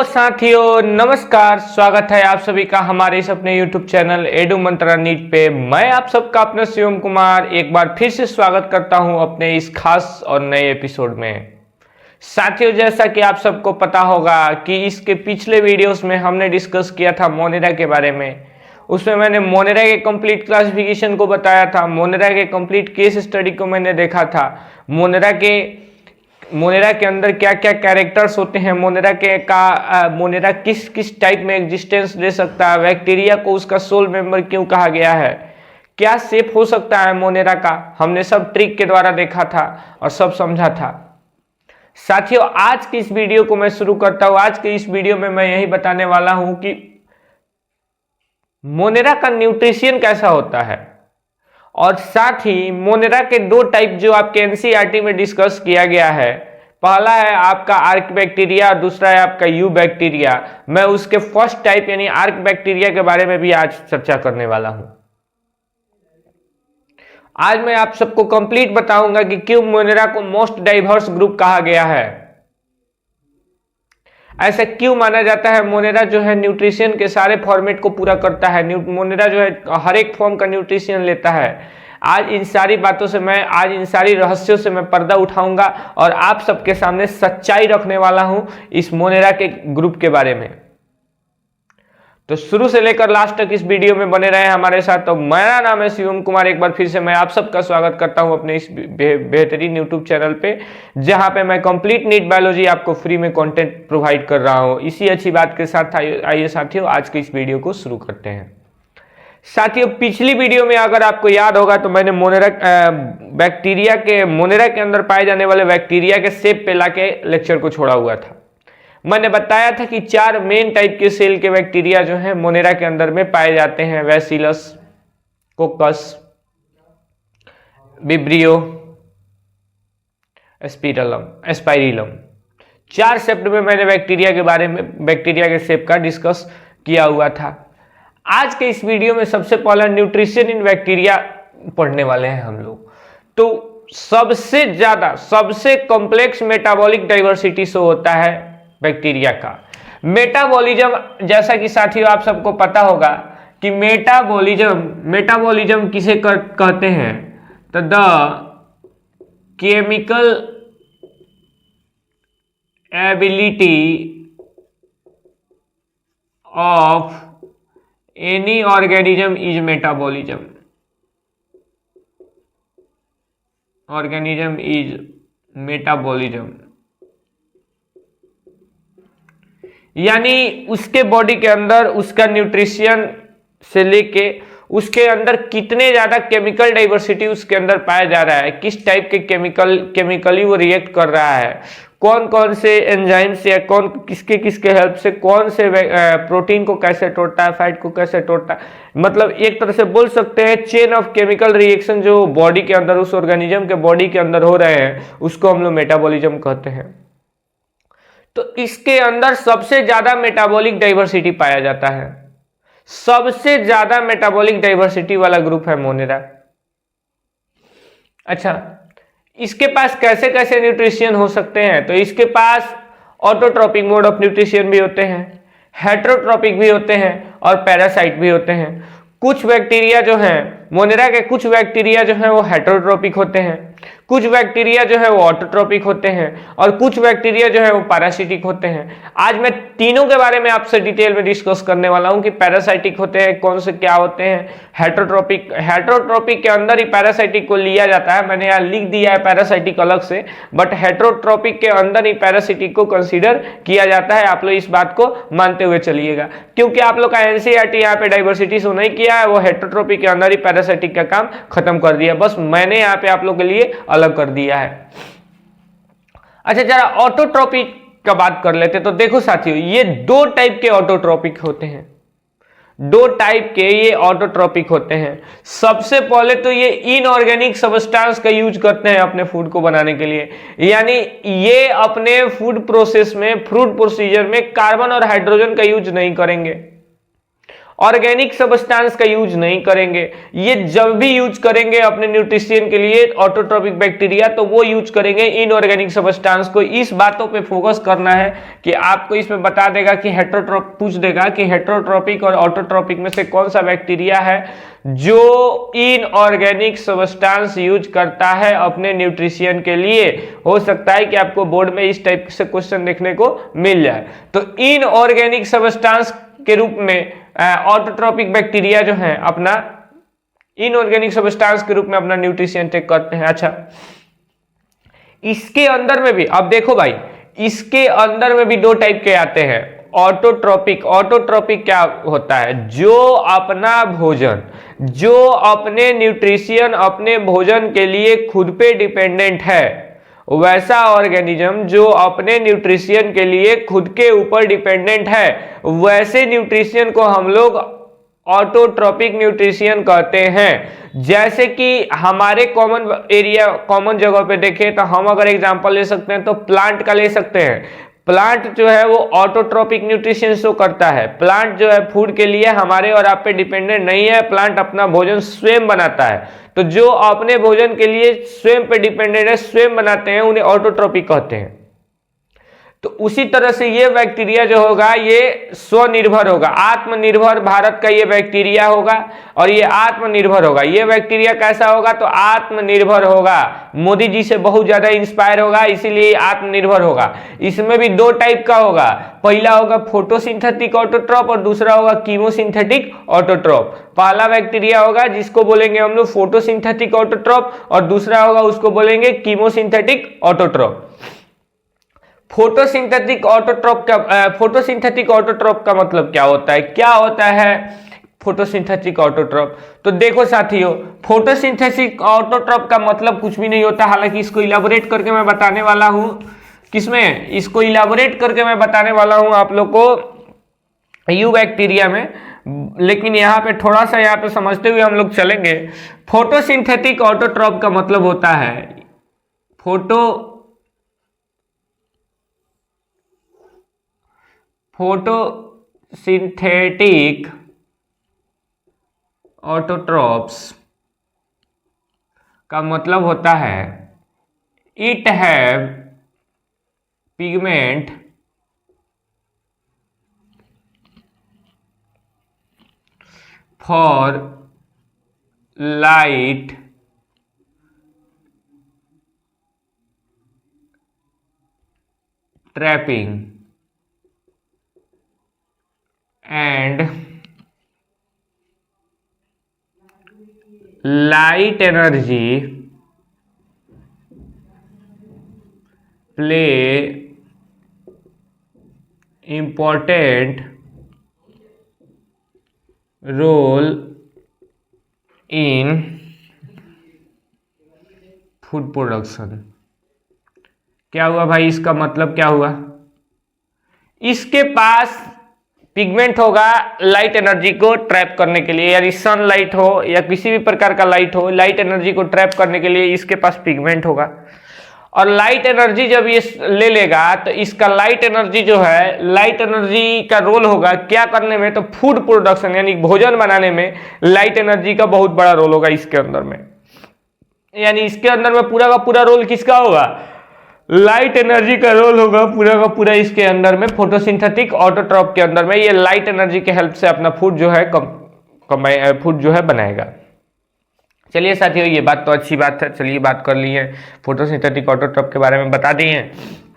Hello साथियों, नमस्कार। स्वागत है आप सभी का हमारे इस अपने YouTube चैनल एडू मंत्रा नीट पे। मैं आप सबका अपना शिवम कुमार एक बार फिर से स्वागत करता हूं अपने इस खास और नए एपिसोड में। साथियों, जैसा कि आप सबको पता होगा कि इसके पिछले वीडियोस में हमने डिस्कस किया था मोनेरा के बारे में। उसमें मैंने मोनेरा के कंप्लीट क्लासिफिकेशन को बताया था, मोनेरा के कंप्लीट केस स्टडी को मैंने देखा था, मोनेरा के अंदर क्या क्या कैरेक्टर्स होते हैं, मोनेरा किस किस टाइप में एग्जिस्टेंस दे सकता है, बैक्टीरिया को उसका सोल मेंबर क्यों कहा गया है, क्या शेप हो सकता है मोनेरा का, हमने सब ट्रिक के द्वारा देखा था और सब समझा था। साथियों, आज की इस वीडियो को मैं शुरू करता हूं। आज के इस वीडियो में मैं यही बताने वाला हूं कि मोनेरा का न्यूट्रिशन कैसा होता है और साथ ही मोनेरा के दो टाइप जो आपके एनसीईआरटी में डिस्कस किया गया है। पहला है आपका आर्क बैक्टीरिया और दूसरा है आपका यू बैक्टीरिया। मैं उसके फर्स्ट टाइप यानी आर्क बैक्टीरिया के बारे में भी आज चर्चा करने वाला हूं। आज मैं आप सबको कंप्लीट बताऊंगा कि क्यों मोनेरा को मोस्ट डाइवर्स ग्रुप कहा गया है, ऐसा क्यों माना जाता है। मोनेरा जो है न्यूट्रिशन के सारे फॉर्मेट को पूरा करता है, मोनेरा जो है हर एक फॉर्म का न्यूट्रिशन लेता है। आज इन सारी रहस्यों से मैं पर्दा उठाऊंगा और आप सबके सामने सच्चाई रखने वाला हूं इस मोनेरा के ग्रुप के बारे में। तो शुरू से लेकर लास्ट तक इस वीडियो में बने रहे हमारे साथ। तो मेरा नाम है शिवम कुमार। एक बार फिर से मैं आप सबका स्वागत करता हूं अपने इस बेहतरीन यूट्यूब चैनल पे, जहां पे मैं कंप्लीट नीट बायोलॉजी आपको फ्री में कंटेंट प्रोवाइड कर रहा हूं। इसी अच्छी बात के साथ आइए साथियों, आज के इस वीडियो को शुरू करते हैं। साथियों, पिछली वीडियो में अगर आपको याद होगा तो मैंने मोनेरा के अंदर पाए जाने वाले बैक्टीरिया के शेप पे लाके लेक्चर को छोड़ा हुआ था। मैंने बताया था कि 4 मेन टाइप के सेल के बैक्टीरिया जो है मोनेरा के अंदर में पाए जाते हैं, बैसिलस, कोकस, विब्रियो, एस्पाइरिलम। 4 शेप में मैंने बैक्टीरिया के शेप का डिस्कस किया हुआ था। आज के इस वीडियो में सबसे पहला न्यूट्रिशन इन बैक्टीरिया पढ़ने वाले हैं हम लोग। तो सबसे कॉम्प्लेक्स मेटाबॉलिक डाइवर्सिटी शो होता है बैक्टीरिया का। मेटाबॉलिज्म, जैसा कि साथियों आप सबको पता होगा कि मेटाबॉलिज्म किसे कहते हैं, तो the chemical ability of any organism is metabolism. Organism is metabolism, यानी उसके बॉडी के अंदर उसका न्यूट्रिशन से लेके उसके अंदर कितने ज्यादा केमिकल डाइवर्सिटी उसके अंदर पाया जा रहा है, किस टाइप के केमिकली वो रिएक्ट कर रहा है, कौन कौन से एंजाइम से, कौन किसके हेल्प से कौन से प्रोटीन को कैसे तोड़ता है, फैट को कैसे तोड़ता है। मतलब एक तरह से बोल सकते हैं चेन ऑफ केमिकल रिएक्शन जो बॉडी के अंदर, उस ऑर्गेनिज्म के बॉडी के अंदर हो रहे हैं, उसको हम लोग मेटाबॉलिज्म कहते हैं। तो इसके अंदर सबसे ज्यादा मेटाबॉलिक डाइवर्सिटी पाया जाता है। सबसे ज्यादा मेटाबॉलिक डाइवर्सिटी वाला ग्रुप है मोनेरा। अच्छा, इसके पास कैसे कैसे न्यूट्रिशन हो सकते हैं, तो इसके पास ऑटोट्रोपिक मोड ऑफ न्यूट्रिशन भी होते हैं, हेटरोट्रोपिक भी होते हैं और पैरासाइट भी होते हैं। कुछ बैक्टीरिया जो हैं मोनेरा के, कुछ बैक्टीरिया जो हैं वो हेटरोट्रोपिक होते हैं, कुछ बैक्टीरिया जो है वो ऑटोट्रोपिक होते हैं और कुछ बैक्टीरिया जो है वो पैरासिटिक होते हैं। आज मैं तीनों के बारे में आपसे डिटेल में डिस्कस करने वाला हूं कि पैरासाइटिक होते हैं कौन से, क्या होते हैं, हेटरोट्रोपिक के अंदर ही पैरासाइटिक को लिया जाता है। मैंने यहाँ लिख दिया है पैरासाइटिक अलग से, बट हेटरोट्रोपिक के अंदर ही पैरासिटिक को कंसीडर किया जाता है। आप लोग इस बात को मानते हुए चलिएगा, क्योंकि आप लोग का एनसीईआरटी यहाँ पे डाइवर्सिटी शो नहीं किया है, वो हेटरोट्रोपिक के अंदर ही पैरासाइटिक का काम खत्म कर दिया। बस मैंने यहाँ पे आप लोग के लिए अलग कर दिया है। अच्छा, जरा ऑटोट्रोपिक का बात कर लेते। तो देखो साथियों, ये 2 टाइप के ऑटोट्रोपिक होते हैं। 2 टाइप के ये ऑटोट्रोपिक होते हैं। सबसे पहले तो ये इनऑर्गेनिक सब्सटेंस का यूज करते हैं अपने फूड को बनाने के लिए, यानी ये अपने फूड प्रोसेस में, फूड प्रोसीजर में कार्बन और हाइड्रोजन का यूज नहीं करेंगे। ऑर्गेनिक सब्सटेंस का यूज नहीं करेंगे। ये जब भी यूज करेंगे अपने न्यूट्रिशन के लिए ऑटोट्रॉपिक बैक्टीरिया, तो वो यूज करेंगे इनऑर्गेनिक सब्सटेंस को। इस बातों पे फोकस करना है कि आपको इसमें बता देगा कि हेटेरोट्रॉप पूछ देगा कि हेटेरोट्रॉपिक और ऑटोट्रॉपिक में से कौन सा बैक्टीरिया है जो इनऑर्गेनिक सब्सटेंस यूज करता है अपने न्यूट्रिशन के लिए। हो सकता है कि आपको बोर्ड में इस टाइप से क्वेश्चन देखने को मिल जाए। तो इनऑर्गेनिक सब्सटेंस के रूप में ऑटोट्रॉपिक बैक्टीरिया जो है अपना इनऑर्गेनिक सब्सटेंस के रूप में अपना न्यूट्रिशन टेक करते हैं। अच्छा, इसके अंदर में भी अब देखो भाई, इसके अंदर में भी दो टाइप के आते हैं ऑटोट्रॉपिक। ऑटोट्रॉपिक क्या होता है? जो अपना भोजन, जो अपने न्यूट्रिशन अपने भोजन के लिए खुद पे डिपेंडेंट है, वैसा ऑर्गेनिज्म जो अपने न्यूट्रिशन के लिए खुद के ऊपर डिपेंडेंट है, वैसे न्यूट्रिशन को हम लोग ऑटोट्रॉपिक न्यूट्रिशन कहते हैं। जैसे कि हमारे कॉमन जगह पे देखें तो हम अगर एग्जांपल ले सकते हैं तो प्लांट का ले सकते हैं। प्लांट जो है वो ऑटोट्रॉपिक न्यूट्रिशन शो करता है। प्लांट जो है फूड के लिए हमारे और आप पे डिपेंडेंट नहीं है, प्लांट अपना भोजन स्वयं बनाता है। तो जो अपने भोजन के लिए स्वयं पे डिपेंडेंट है, स्वयं बनाते हैं, उन्हें ऑटोट्रॉपिक कहते हैं। तो उसी तरह से ये बैक्टीरिया जो होगा ये स्वनिर्भर होगा, आत्मनिर्भर भारत का ये बैक्टीरिया होगा और ये आत्मनिर्भर होगा। ये बैक्टीरिया कैसा होगा? तो आत्मनिर्भर होगा, मोदी जी से बहुत ज्यादा इंस्पायर होगा, इसीलिए आत्मनिर्भर होगा। इसमें भी दो टाइप का होगा, पहला होगा फोटोसिंथेटिक ऑटोट्रॉप और दूसरा होगा कीमोसिंथेटिक ऑटोट्रॉप। पहला बैक्टीरिया होगा जिसको बोलेंगे हम लोग फोटोसिंथेटिक ऑटोट्रॉप और दूसरा होगा उसको बोलेंगे कीमोसिंथेटिक ऑटोट्रॉप। फोटोसिंथेटिक ऑटोट्रॉप का मतलब क्या होता है? क्या होता है फोटोसिंथेटिक ऑटोट्रॉप? तो देखो साथियों, फोटोसिंथेटिक ऑटोट्रॉप का मतलब कुछ भी नहीं होता, हालांकि इसको इलाबोरेट करके मैं बताने वाला हूं। किसमें? इसको इलाबोरेट करके मैं बताने वाला हूं आप लोग को यू बैक्टीरिया में, लेकिन यहाँ पे थोड़ा सा यहाँ पे समझते हुए हम लोग चलेंगे। फोटोसिंथेटिक ऑटोट्रॉप का मतलब होता है फोटोसिंथेटिक ऑटोट्रॉप्स का मतलब होता है it have pigment for light trapping and light energy play important role in food production। क्या हुआ भाई? इसका मतलब क्या हुआ? इसके पास पिगमेंट होगा लाइट एनर्जी को ट्रैप करने के लिए, यानी सनलाइट हो या किसी भी प्रकार का लाइट हो, लाइट एनर्जी को ट्रैप करने के लिए इसके पास पिगमेंट होगा। और लाइट एनर्जी जब ये ले लेगा तो इसका लाइट एनर्जी जो है, लाइट एनर्जी का रोल होगा क्या करने में? तो फूड प्रोडक्शन यानी भोजन बनाने में लाइट एनर्जी का बहुत बड़ा रोल होगा इसके अंदर में। यानी इसके अंदर में पूरा का पूरा रोल किसका होगा? लाइट एनर्जी का रोल होगा पूरा का पूरा इसके अंदर में। फोटोसिंथेटिक ऑटोट्रॉप के अंदर में ये लाइट एनर्जी के हेल्प से अपना फूड जो है फूड जो है बनाएगा। चलिए साथियों, ये बात तो अच्छी बात है। चलिए बात कर ली है फोटोसिंथेटिक ऑटोट्रॉप के बारे में, बता दिए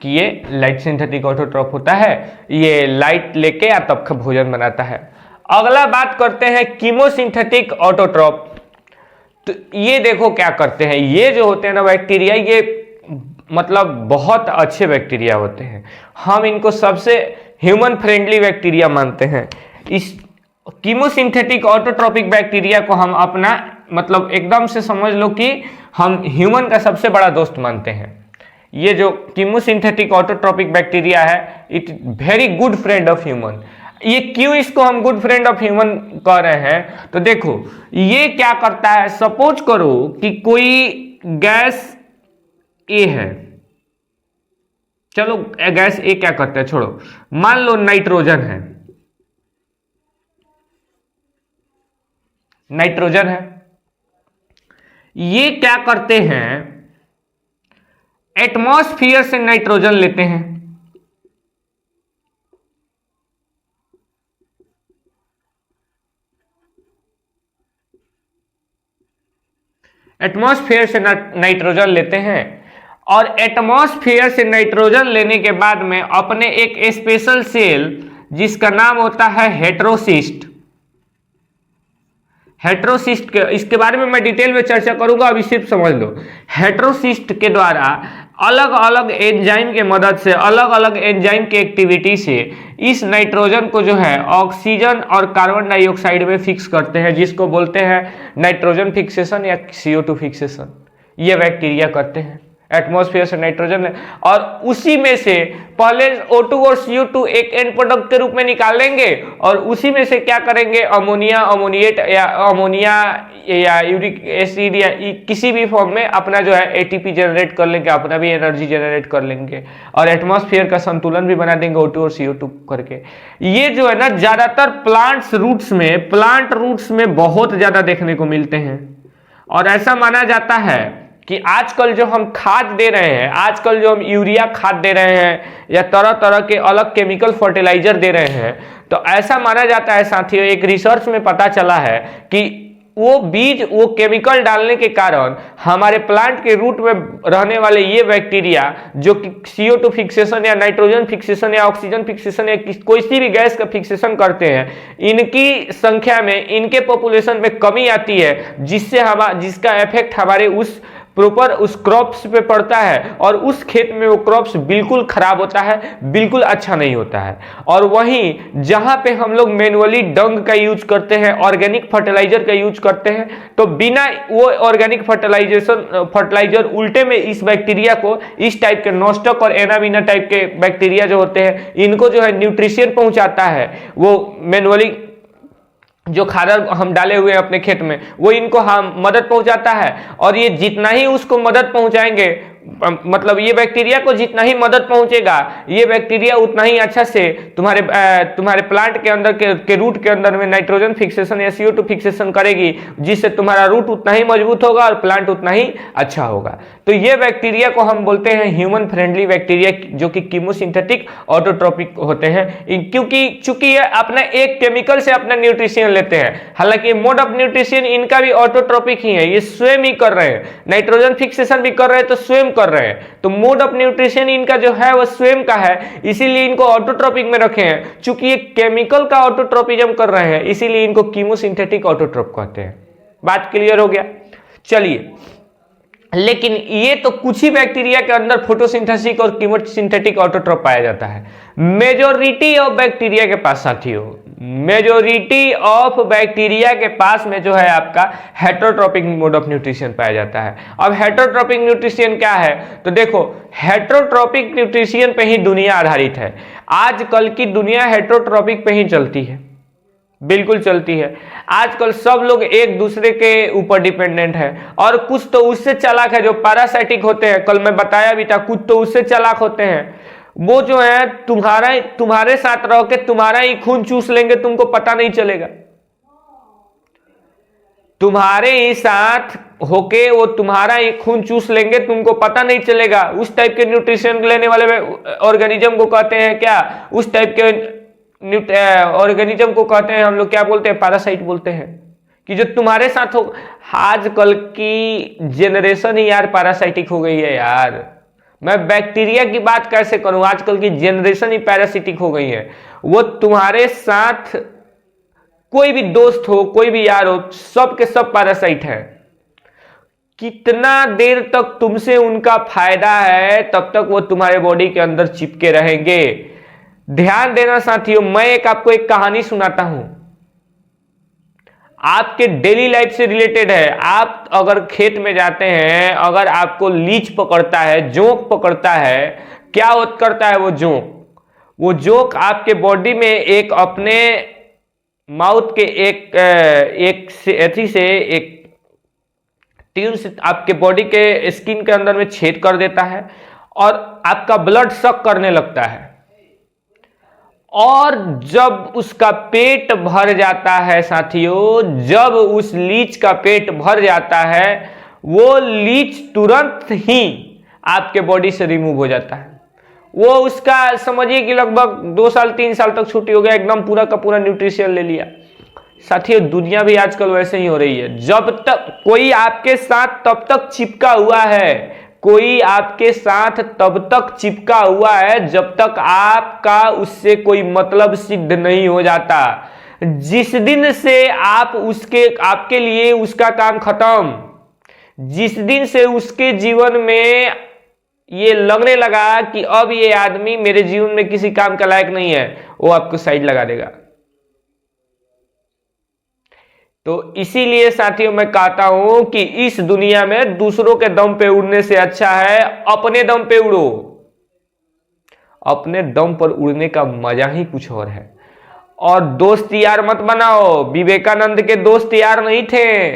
कि ये लाइट सिंथेटिक ऑटोट्रॉप होता है, ये लाइट लेके या तब का भोजन बनाता है। अगला बात करते हैं कीमोसिंथेटिक ऑटोट्रॉप। तो ये देखो क्या करते हैं, ये जो होते हैं ना बैक्टीरिया, ये मतलब बहुत अच्छे बैक्टीरिया होते हैं। हम इनको सबसे ह्यूमन फ्रेंडली बैक्टीरिया मानते हैं। इस कीमोसिंथेटिक ऑटोट्रॉपिक बैक्टीरिया को हम अपना मतलब एकदम से समझ लो कि हम ह्यूमन का सबसे बड़ा दोस्त मानते हैं। ये जो कीमोसिंथेटिक ऑटोट्रॉपिक बैक्टीरिया है, it very good friend of human. ये क्यों इसको हम गुड फ्रेंड ऑफ ह्यूमन कह रहे हैं? तो देखो ये क्या करता है, सपोज करो कि कोई गैस ए है, चलो गैस ए क्या करता है छोड़ो, मान लो नाइट्रोजन है। नाइट्रोजन है। ये क्या करते हैं, एटमॉस्फेयर से नाइट्रोजन लेते हैं, एटमॉस्फेयर से नाइट्रोजन लेते हैं और एटमॉस्फेयर से नाइट्रोजन लेने के बाद में अपने एक स्पेशल सेल जिसका नाम होता है हेटेरोसिस्ट, हेटेरोसिस्ट के इसके बारे में मैं डिटेल में चर्चा करूंगा, अभी सिर्फ समझ लो। हेटेरोसिस्ट के द्वारा अलग अलग एंजाइम के मदद से, अलग अलग एंजाइम की एक्टिविटी से इस नाइट्रोजन को जो है ऑक्सीजन और कार्बन डाइऑक्साइड में फिक्स करते हैं, जिसको बोलते हैं नाइट्रोजन फिक्सेशन या CO2 फिक्सेशन। ये बैक्टीरिया करते हैं एटमॉस्फेयर से नाइट्रोजन, और उसी में से पहले O2 और CO2 एक एंड प्रोडक्ट के रूप में निकालेंगे और उसी में से क्या करेंगे, अमोनिया, अमोनिएट या अमोनिया या यूरिक एसिड या किसी भी फॉर्म में अपना जो है ATP जनरेट कर लेंगे, अपना भी एनर्जी जनरेट कर लेंगे और एटमॉस्फेयर का संतुलन भी बना देंगे O2 और CO2 करके। ये जो है ना ज्यादातर प्लांट रूट्स में बहुत ज्यादा देखने को मिलते हैं। और ऐसा माना जाता है कि आजकल जो हम खाद दे रहे हैं, आजकल जो हम यूरिया खाद दे रहे हैं या तरह तरह के अलग केमिकल फर्टिलाइजर दे रहे हैं, तो ऐसा माना जाता है साथियों, एक रिसर्च में पता चला है कि वो बीज, वो केमिकल डालने के कारण हमारे प्लांट के रूट में रहने वाले ये बैक्टीरिया जो कि CO2 फिक्सेशन या नाइट्रोजन फिक्सेशन या ऑक्सीजन फिक्सेशन या कोई सी भी गैस का फिक्सेशन करते हैं, इनकी संख्या में, इनके पॉपुलेशन में कमी आती है, जिसका इफेक्ट हमारे उस प्रॉपर उस क्रॉप्स पे पड़ता है और उस खेत में वो क्रॉप्स बिल्कुल खराब होता है, बिल्कुल अच्छा नहीं होता है। और वहीं जहां पे हम लोग मैनुअली डंग का यूज करते हैं, ऑर्गेनिक फर्टिलाइजर का यूज करते हैं, तो बिना वो ऑर्गेनिक फर्टिलाइजर उल्टे में इस बैक्टीरिया को, इस टाइप के नॉस्टक और एनाबिना टाइप के बैक्टीरिया जो होते हैं, इनको जो है न्यूट्रिशन पहुंचाता है, वो मैनुअली जो खादर हम डाले हुए हैं अपने खेत में, वो इनको हम मदद पहुंचाता है। और ये जितना ही उसको मदद पहुंचाएंगे, मतलब ये बैक्टीरिया को जितना ही मदद पहुंचेगा, ये बैक्टीरिया उतना ही अच्छा से तुम्हारे प्लांट के अंदर के रूट के अंदर में नाइट्रोजन फिक्सेशन या CO2 फिक्सेशन करेगी, जिससे तुम्हारा रूट उतना ही मजबूत होगा और प्लांट उतना ही अच्छा होगा। तो ये बैक्टीरिया को हम बोलते हैं ह्यूमन फ्रेंडली बैक्टीरिया, जो कि कीमोसिंथेटिक ऑटोट्रोपिक होते हैं, क्योंकि चूंकि ये अपना एक केमिकल से अपना न्यूट्रिशन लेते हैं। हालांकि मोड ऑफ न्यूट्रिशन इनका भी ऑटोट्रोपिक ही है, ये स्वयं ही कर रहे हैं, नाइट्रोजन फिक्सेशन भी कर रहे हैं तो स्वयं कर रहे हैं, तो मोड ऑफ न्यूट्रिशन इनका जो है वो स्वयं का है, इसीलिए इनको ऑटोट्रोपिक में रखे हैं। चूंकि ये केमिकल का ऑटोट्रोपिज्म कर रहे हैं, इसीलिए इनको कीमोसिंथेटिक ऑटोट्रोप कहते हैं। बात क्लियर हो गया? चलिए, लेकिन ये तो कुछ ही बैक्टीरिया के अंदर फोटोसिंथेसिस और कीमोसिंथेटिक ऑटोट्रोप पाया जाता है। मेजॉरिटी ऑफ बैक्टीरिया के पास साथियों, मेजॉरिटी ऑफ बैक्टीरिया के पास में जो है आपका हेटेरोट्रोपिक मोड ऑफ न्यूट्रिशन पाया जाता है। अब हेटेरोट्रोपिक न्यूट्रिशन क्या है? तो देखो, हेटेरोट्रोपिक न्यूट्रिशन पे ही दुनिया आधारित है। आजकल की दुनिया हेटेरोट्रोपिक पे ही चलती है, बिल्कुल चलती है। आजकल सब लोग एक दूसरे के ऊपर डिपेंडेंट है, और कुछ तो उससे चालाक है जो पैरासाइटिक होते हैं, कल मैं बताया भी था, कुछ तो उससे चालाक होते हैं, वो जो है तुम्हारे साथ रह के तुम्हारा ही खून चूस लेंगे, तुमको पता नहीं चलेगा। तुम्हारे ही साथ होके वो तुम्हारा ही खून चूस लेंगे, तुमको पता नहीं चलेगा। उस टाइप के न्यूट्रिशन लेने वाले ऑर्गेनिज्म को कहते हैं क्या? उस टाइप के ऑर्गेनिज्म को कहते हैं हम लोग क्या बोलते हैं? पैरासाइट बोलते हैं, कि जो तुम्हारे साथ हो। आजकल की जेनरेशन ही यार पैरासाइटिक हो गई है यार। मैं बैक्टीरिया की बात कैसे करूं, आजकल की जनरेशन ही पैरासिटिक हो गई है। वो तुम्हारे साथ कोई भी दोस्त हो, कोई भी यार हो, सब के सब पैरासाइट है। कितना देर तक तुमसे उनका फायदा है, तब तक वो तुम्हारे बॉडी के अंदर चिपके रहेंगे। ध्यान देना साथियों, मैं आपको एक कहानी सुनाता हूं, आपके डेली लाइफ से रिलेटेड है। आप अगर खेत में जाते हैं, अगर आपको लीच पकड़ता है, जोंक पकड़ता है, क्या करता है वो जोंक आपके बॉडी में एक अपने माउथ के एक ट्यूब से आपके बॉडी के स्किन के अंदर में छेद कर देता है और आपका ब्लड सक करने लगता है। और जब उसका पेट भर जाता है साथियों, जब उस लीच का पेट भर जाता है, वो लीच तुरंत ही आपके बॉडी से रिमूव हो जाता है। वो उसका समझिए कि लगभग 2 साल 3 साल तक छुट्टी हो गया, एकदम पूरा का पूरा न्यूट्रिशन ले लिया। साथियों दुनिया भी आजकल वैसे ही हो रही है। जब तक कोई आपके साथ तब तक चिपका हुआ है, कोई आपके साथ तब तक चिपका हुआ है जब तक आपका उससे कोई मतलब सिद्ध नहीं हो जाता। जिस दिन से आपके लिए उसका काम खत्म, जिस दिन से उसके जीवन में ये लगने लगा कि अब ये आदमी मेरे जीवन में किसी काम का लायक नहीं है, वो आपको साइड लगा देगा। तो इसीलिए साथियों मैं कहता हूं कि इस दुनिया में दूसरों के दम पे उड़ने से अच्छा है अपने दम पे उड़ो। अपने दम पर उड़ने का मजा ही कुछ और है। और दोस्त यार मत बनाओ। विवेकानंद के दोस्त यार नहीं थे,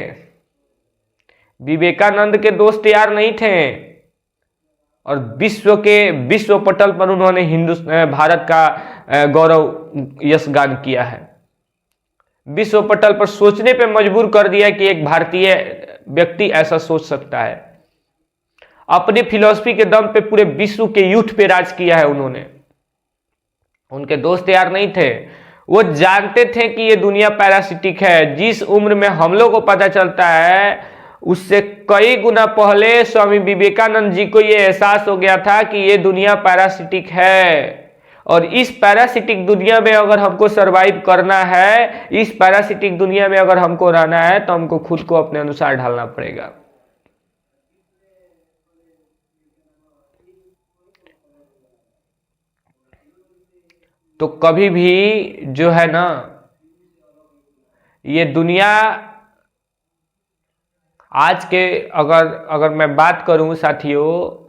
विवेकानंद के दोस्त यार नहीं थे, और विश्व पटल पर उन्होंने भारत का गौरव यशगान किया है। विश्व पटल पर सोचने पे मजबूर कर दिया कि एक भारतीय व्यक्ति ऐसा सोच सकता है। अपनी फिलॉसफी के दम पे पूरे विश्व के यूथ पे राज किया है उन्होंने। उनके दोस्त यार नहीं थे, वो जानते थे कि ये दुनिया पैरासिटिक है। जिस उम्र में हम लोग को पता चलता है, उससे कई गुना पहले स्वामी विवेकानंद जी को ये एहसास हो गया था कि ये दुनिया पैरासिटिक है, और इस पैरासिटिक दुनिया में अगर हमको सरवाइव करना है, इस पैरासिटिक दुनिया में अगर हमको रहना है, तो हमको खुद को अपने अनुसार ढालना पड़ेगा। तो कभी भी जो है ना, ये दुनिया आज के अगर मैं बात करूं साथियों,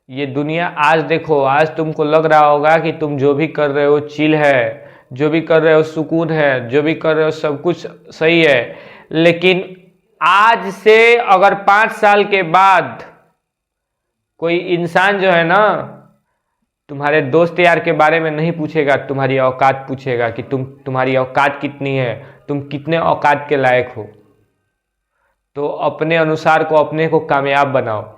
ये दुनिया आज देखो, आज तुमको लग रहा होगा कि तुम जो भी कर रहे हो चिल है, जो भी कर रहे हो सुकून है, जो भी कर रहे हो सब कुछ सही है। लेकिन आज से अगर 5 साल के बाद कोई इंसान जो है ना, तुम्हारे दोस्त यार के बारे में नहीं पूछेगा, तुम्हारी औकात पूछेगा कि तुम्हारी औकात कितनी है, तुम कितने औकात के लायक हो। तो अपने अनुसार को, अपने को कामयाब बनाओ।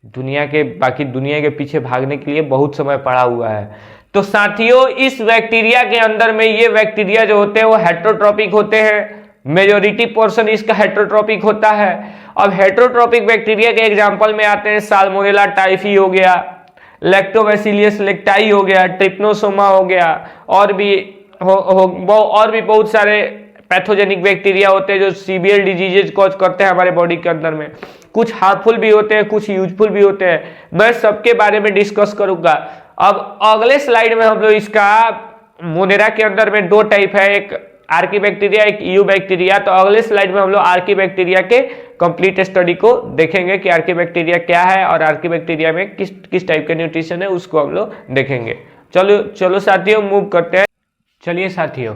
बाकी दुनिया के पीछे भागने के लिए बहुत समय पड़ा हुआ है। तो साथियों इस बैक्टीरिया के अंदर में, ये बैक्टीरिया जो होते हैं वो हेट्रोट्रॉपिक होते हैं। मेजोरिटी पोर्शन इसका हेट्रोट्रॉपिक होता है। अब हेट्रोट्रॉपिक बैक्टीरिया के एग्जांपल में आते हैं साल्मोनेला टाइफी हो गया, लैक्टोबैसिलियस लेक्टाई हो गया, ट्रिप्नोसोमा हो गया, और भी बहुत सारे पैथोजेनिक बैक्टीरिया होते हैं जो सीवियर डिजीजेज कॉज करते हैं हमारे बॉडी के अंदर में। कुछ हार्मफुल भी होते हैं, कुछ यूजफुल भी होते हैं। मैं सबके बारे में डिस्कस करूंगा। अब अगले स्लाइड में हम लोग इसका मोनेरा के अंदर में 2 टाइप है, एक आर्की बैक्टीरिया, एक ईयू बैक्टीरिया। तो अगले स्लाइड में हम लोग आर्की बैक्टीरिया के कंप्लीट स्टडी को देखेंगे कि आर्की बैक्टीरिया क्या है और आर्की बैक्टीरिया में किस टाइप का न्यूट्रिशन है, उसको हम लोग देखेंगे। चलो साथियों मूव करते हैं। चलिए साथियों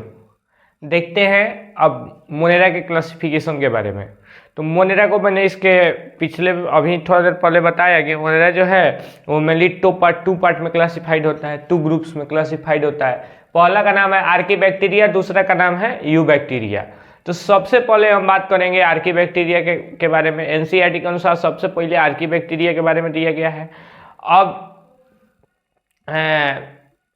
देखते हैं अब मोनेरा के क्लासिफिकेशन के बारे में। तो मोनेरा को मैंने इसके पिछले अभी थोड़ा देर पहले बताया कि मोनेरा जो है वो मेनली 2 पार्ट में क्लासिफाइड होता है, 2 ग्रुप्स में क्लासिफाइड होता है। पहला का नाम है आर्की बैक्टीरिया, दूसरा का नाम है यू बैक्टीरिया। तो सबसे पहले हम बात करेंगे आर्की बैक्टीरिया के बारे में। एनसीईआरटी के अनुसार सबसे पहले आर्की बैक्टीरिया के बारे में दिया गया है। अब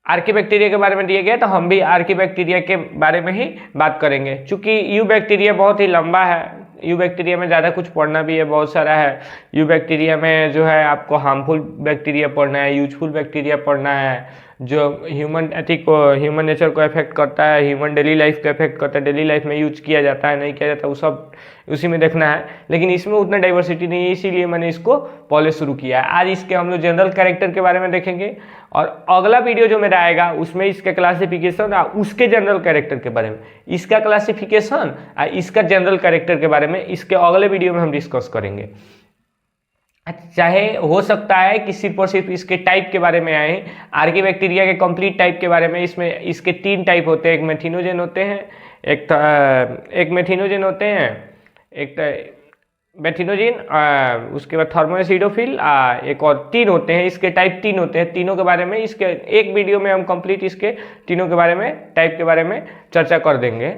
आर्की बैक्टीरिया के बारे में दिया गया, तो हम भी आर्की बैक्टीरिया के बारे में ही बात करेंगे। चूंकि यू बैक्टीरिया बहुत ही लंबा है, यू बैक्टीरिया में ज़्यादा कुछ पढ़ना भी है, बहुत सारा है। यू बैक्टीरिया में जो है आपको हार्मफुल बैक्टीरिया पढ़ना है, यूजफुल बैक्टीरिया पढ़ना है, जो ह्यूमन नेचर को इफेक्ट करता है, ह्यूमन डेली लाइफ को इफेक्ट करता है, डेली लाइफ में यूज किया जाता है नहीं किया जाता, वो सब उसी में देखना है। लेकिन इसमें उतना डाइवर्सिटी नहीं है, इसीलिए मैंने इसको पहले शुरू किया है। आज इसके हम लोग जनरल कैरेक्टर के बारे में देखेंगे, और अगला वीडियो जो मेरा आएगा उसमें इसका क्लासिफिकेशन और उसके जनरल कैरेक्टर के बारे में, इसका क्लासिफिकेशन और इसका जनरल कैरेक्टर के बारे में इसके अगले वीडियो में हम डिस्कस करेंगे। चाहे हो सकता है कि सिर्फ और सिर्फ इसके टाइप के बारे में आए, आर्की बैक्टीरिया के कंप्लीट टाइप के बारे में। इसमें इसके 3 टाइप होते हैं, एक मेथिनोजेन होते हैं, एक मेथिनोजेन होते हैं, बेथिनोजिन, उसके बाद थर्मोएसिडोफिल, एक और 3 होते हैं इसके टाइप, 3 होते हैं। तीनों के बारे में इसके एक वीडियो में हम कंप्लीट इसके तीनों के बारे में, टाइप के बारे में चर्चा कर देंगे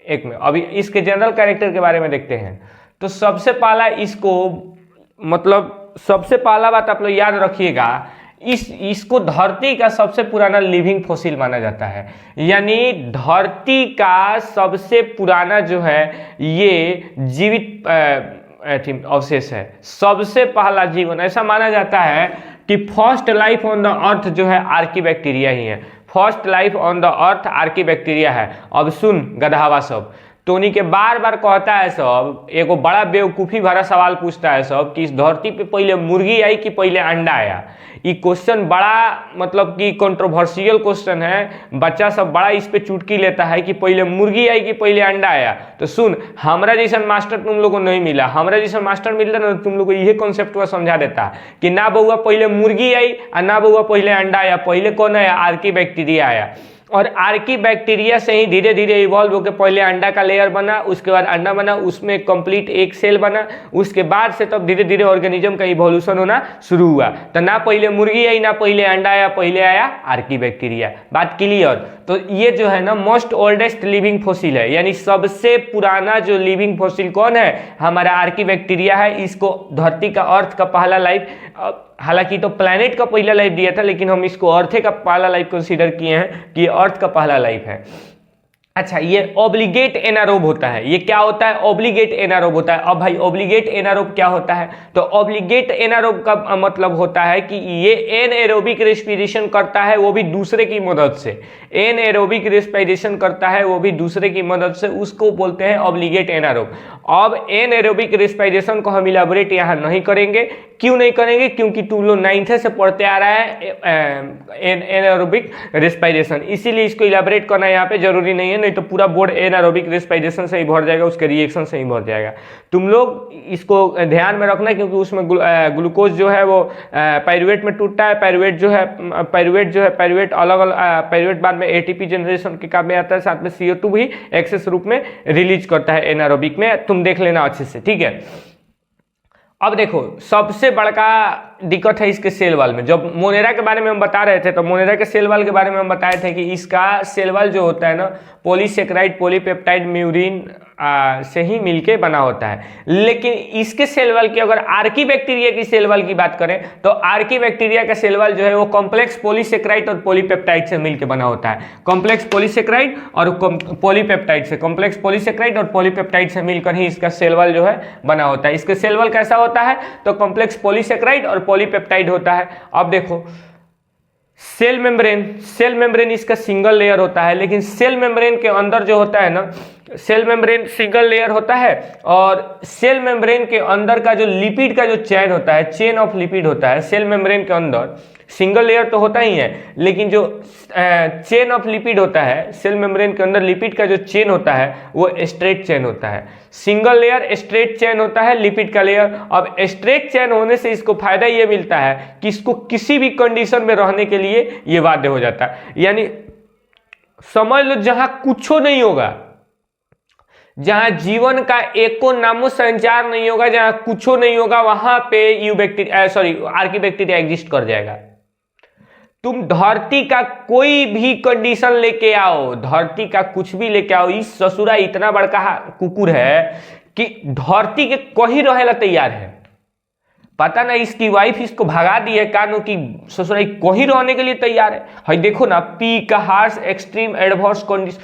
एक में। अभी इसके जनरल कैरेक्टर के बारे में देखते हैं। तो सबसे पहला इसको, मतलब सबसे पहला बात आप लोग याद रखिएगा, इसको धरती का सबसे पुराना लिविंग फॉसिल माना जाता है। यानी धरती का सबसे पुराना जो है ये जीवित अवशेष है, सबसे पहला जीवन। ऐसा माना जाता है कि first life on the earth जो है आर्कीबैक्टीरिया ही है। First life on the earth archaebacteria है। अब सुन गधावा सब, टोनी के बार बार कहता है सब, एगो बड़ा बेवकूफ़ी भरा सवाल पूछता है सब कि इस धरती पे पहले मुर्गी आई कि पहले अंडा आया। ये क्वेश्चन बड़ा मतलब कि कंट्रोवर्शियल क्वेश्चन है। बच्चा सब बड़ा इस पे चुटकी लेता है कि पहले मुर्गी आई कि पहले अंडा आया। तो सुन, हमारा जैसा मास्टर तुम लोग को नहीं मिला। हमारा जैसा मास्टर मिलता ना, तुम लोग को यही कॉन्सेप्ट को समझा देता कि ना बउआ पहले मुर्गी आई और ना बउआ पहले अंडा आया। पहले कौन आया? आर्कीबैक्टीरिया आया। और आर्कीबैक्टीरिया से ही धीरे धीरे इवॉल्व होकर पहले अंडा का लेयर बना, उसके बाद अंडा बना, उसमें कंप्लीट एक सेल बना, उसके बाद से तब धीरे धीरे ऑर्गेनिज्म का इवोल्यूशन होना शुरू हुआ। तो ना पहले मुर्गी आई ना पहले अंडा आया, पहले आया आर्कीबैक्टीरिया। बात क्लियर? तो ये जो है ना मोस्ट ओल्डेस्ट लिविंग फॉसिल है, यानी सबसे पुराना जो लिविंग फॉसिल कौन है? हमारा आर्कीबैक्टीरिया है। इसको धरती का अर्थ का पहला लाइफ, हालांकि तो प्लैनेट का पहला लाइफ दिया था, लेकिन हम इसको अर्थ का पहला लाइफ कंसीडर किए हैं कि अर्थ का पहला लाइफ है। अच्छा, ये ऑब्लिगेट एनारोब होता है। ये क्या होता है? ऑब्लिगेट एनारोब होता है। अब भाई ऑब्लिगेट एनारोब क्या होता है? तो ऑब्लिगेट एनारोब का मतलब होता है कि ये एनएरोबिक रेस्पिरेशन करता है, वो भी दूसरे की मदद से। एनएरोबिक रेस्पिरेशन करता है वो भी दूसरे की मदद से, उसको बोलते हैं ऑब्लिगेट एनारोब। अब एनएरोबिक रेस्पिरेशन को हम इलाबोरेट यहाँ नहीं करेंगे। क्यों नहीं करेंगे? क्योंकि तुम लोग 9th से पढ़ते आ रहा है एनएरोबिक रेस्पिरेशन, इसीलिए इसको इलाबोरेट करना यहाँ पे जरूरी नहीं है। नहीं तो पूरा बोर्ड एनारोबिक रेस्पिरेशन से ही भर जाएगा, उसके रिएक्शन से ही भर जाएगा। तुम लोग इसको ध्यान में रखना, क्योंकि उसमें ग्लूकोज जो है वो पाइरुवेट में टूटता है। पाइरुवेट जो है पाइरुवेट अलग अलग, पाइरुवेट बाद में एटीपी जनरेशन के काम में आता है, साथ में CO2 भी एक्सेस रूप में रिलीज करता है एनारोबिक में। तुम देख लेना अच्छे से, ठीक है। अब देखो, सबसे बड़का दिक्कत है इसके सेल वाल में। जब मोनेरा के बारे में हम बता रहे थे, तो मोनेरा के सेल वाल के बारे में हम बताए थे कि इसका सेल वाल जो होता है ना, पॉलीसेकेराइड पॉलीपेप्टाइड म्यूरिन से ही मिलके बना होता है। लेकिन इसके सेल वाल की, अगर आर्कीबैक्टीरिया की सेल वाल की बात करें, तो आर्कीबैक्टीरिया का सेल वाल जो है वो कॉम्प्लेक्स पॉलीसेकेराइड और पॉलीपेप्टाइड से मिलकर बना होता है। कॉम्प्लेक्स पॉलीसेकेराइड और पॉलीपेप्टाइड से, कॉम्प्लेक्स पॉलीसेकेराइड और पॉलीपेप्टाइड से मिलकर ही इसका सेल वाल जो है बना होता है। इसका सेल वाल कैसा होता है? तो कॉम्प्लेक्स पॉलीसेकेराइड और पॉलीपेप्टाइड होता है। अब देखो, सेल मेम्ब्रेन इसका सिंगल लेयर होता है, लेकिन सेल मेम्ब्रेन के अंदर जो होता है ना, सेल मेम्ब्रेन सिंगल लेयर होता है, और सेल मेम्ब्रेन के अंदर का जो लिपिड का जो चेन होता है, चेन ऑफ लिपिड होता है सेल मेम्ब्रेन के अंदर। सिंगल लेयर तो होता ही है, लेकिन जो चेन ऑफ लिपिड होता है सेल मेम्ब्रेन के अंदर, लिपिड का जो चेन होता है वो स्ट्रेट चेन होता है। सिंगल लेयर स्ट्रेट चेन होता है लिपिड का लेयर। अब स्ट्रेट चेन होने से इसको फायदा ये मिलता है कि इसको किसी भी कंडीशन में रहने के लिए ये बाध्य हो जाता है। यानी समझ लो, जहां कुछ नहीं होगा, जहां जीवन का एको नामो संचार नहीं होगा, जहां कुछ नहीं होगा, वहां पे आर्कीबैक्टीरिया एग्जिस्ट कर जाएगा। तुम धरती का कोई भी कंडीशन लेके आओ, धरती का कुछ भी लेके आओ, इस ससुरा इतना बड़का कुकुर है कि धरती के कहीं रहेला तैयार है। पता ना इसकी वाइफ इसको भगा दी है कानू की ससुरा कहीं रहने के लिए तैयार है। भाई देखो ना, peak, harsh, extreme, adverse condition,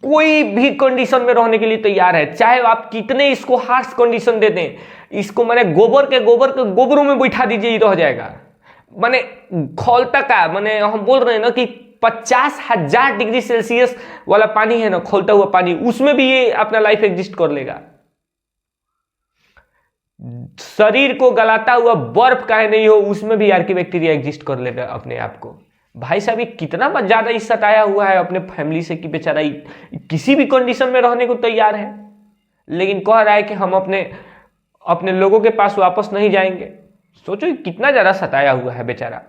कोई भी कंडीशन में रहने के लिए तैयार है। चाहे आप कितने इसको हार्श कंडीशन दे दें, इसको मैंने गोबर के गोबरों में बैठा दीजिए, ये रह जाएगा। माने खौलता का, माने हम बोल रहे हैं ना कि 50,000 डिग्री सेल्सियस वाला पानी है ना, खौलता हुआ पानी, उसमें भी ये अपना लाइफ एग्जिस्ट कर लेगा। शरीर को गलाता हुआ बर्फ काहे नहीं हो, उसमें भी आर्कीबैक्टीरिया एग्जिस्ट कर लेगा अपने आप को। भाई साहब, ये कितना ज्यादा इस सताया हुआ है अपने फैमिली से कि बेचारा किसी भी कंडीशन में रहने को तैयार है, लेकिन कह रहा है कि हम अपने लोगों के पास वापस नहीं जाएंगे। सोचो कितना ज्यादा सताया हुआ है बेचारा।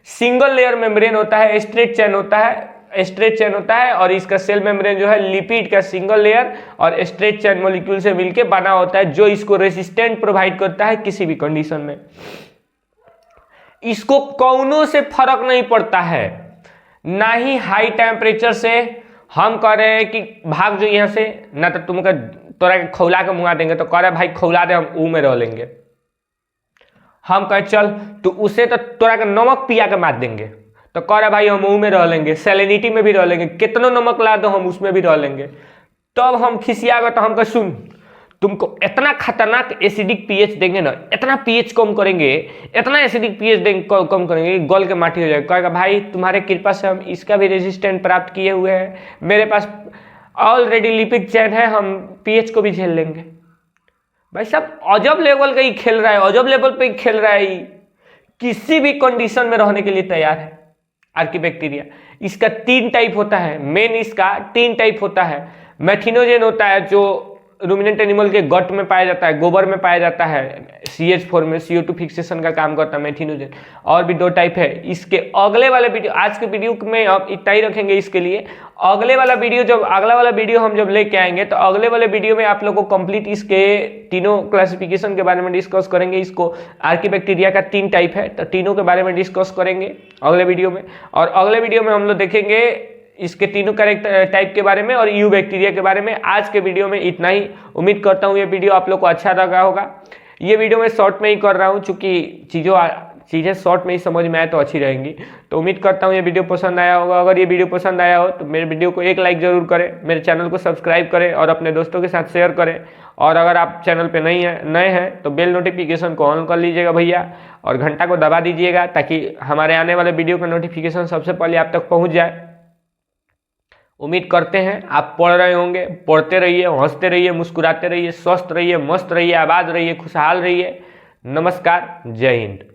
सिंगल लेयर मेम्ब्रेन होता है, स्ट्रेट चेन होता है, स्ट्रेच चेन होता है और इसका सेल मेम्ब्रेन जो है लिपिड का सिंगल लेयर और स्ट्रेच चेन मॉलिक्यूल से मिलकर बना होता है, जो इसको रेसिस्टेंट प्रोवाइड करता है किसी भी कंडीशन में। इसको कौनों से फर्क नहीं पड़ता है, ना ही हाई टेम्परेचर से हम कह रहे हैं कि भाग जो यहाँ से, ना तो तुमको तोरा के खौला के मुंगा देंगे, तो कह रहे भाई खौला दे हम ऊ में रह लेंगे। हम कहे चल तो उसे तो तोरा के नमक पिया के मार देंगे, तो कह रहे भाई हम ऊ में रह लेंगे, सैलिनिटी में भी रह लेंगे, कितनों नमक ला दो हम उसमें भी रह लेंगे। तब हम खिसिया गए तो हम कहे सुन तुमको इतना खतरनाक एसिडिक पीएच देंगे ना, इतना पीएच कम करेंगे, इतना एसिडिक पीएच देंगे कम करेंगे, गल के माटी हो जाएगा। कहेगा भाई तुम्हारे कृपा से हम इसका भी रेजिस्टेंट प्राप्त किए हुए हैं, मेरे पास ऑलरेडी लिपिड चेन है, हम पीएच को भी झेल लेंगे। भाई साहब अजब लेवल का ही खेल रहा है, अजब लेवल पे ही खेल रहा है, किसी भी कंडीशन में रहने के लिए तैयार है आर्कीबैक्टीरिया। इसका 3 टाइप होता है, मेन इसका 3 टाइप होता है। मैथिनोजेन होता है जो रूमिनेंट एनिमल के गट में पाया जाता है, गोबर में पाया जाता है, CH4 में CO2 फिक्सेशन का काम करता है मैथिनोजेन। और भी 2 टाइप है। इसके अगले वाले वीडियो, आज के वीडियो में अब इतना ही रखेंगे इसके लिए। अगला वाला वीडियो हम जब लेके आएंगे तो अगले वाले वीडियो में आप लोगों को कंप्लीट इसके तीनों क्लासिफिकेशन के बारे में डिस्कस करेंगे। इसको आर्कीबैक्टीरिया का 3 टाइप है, तो तीनों के बारे में डिस्कस करेंगे अगले वीडियो में। और अगले वीडियो में हम लोग देखेंगे इसके तीनों कैरेक्टर टाइप के बारे में और यू बैक्टीरिया के बारे में। आज के वीडियो में इतना ही। उम्मीद करता हूँ ये वीडियो आप लोग को अच्छा लगा होगा। ये वीडियो मैं शॉर्ट में ही कर रहा हूँ, चूँकि चीज़ें शॉर्ट में ही समझ में आए तो अच्छी रहेंगी। तो उम्मीद करता हूँ ये वीडियो पसंद आया होगा। अगर ये वीडियो पसंद आया हो तो मेरे वीडियो को एक लाइक ज़रूर करें, मेरे चैनल को सब्सक्राइब करें और अपने दोस्तों के साथ शेयर करें। और अगर आप चैनल पे नए हैं तो बेल नोटिफिकेशन को ऑन कर लीजिएगा भैया, और घंटा को दबा दीजिएगा ताकि हमारे आने वाले वीडियो का नोटिफिकेशन सबसे पहले आप तक पहुँच जाए। उम्मीद करते हैं आप पढ़ रहे होंगे, पढ़ते रहिए, हंसते रहिए, मुस्कुराते रहिए, स्वस्थ रहिए, मस्त रहिए, आबाद रहिए, खुशहाल रहिए। नमस्कार, जय हिंद।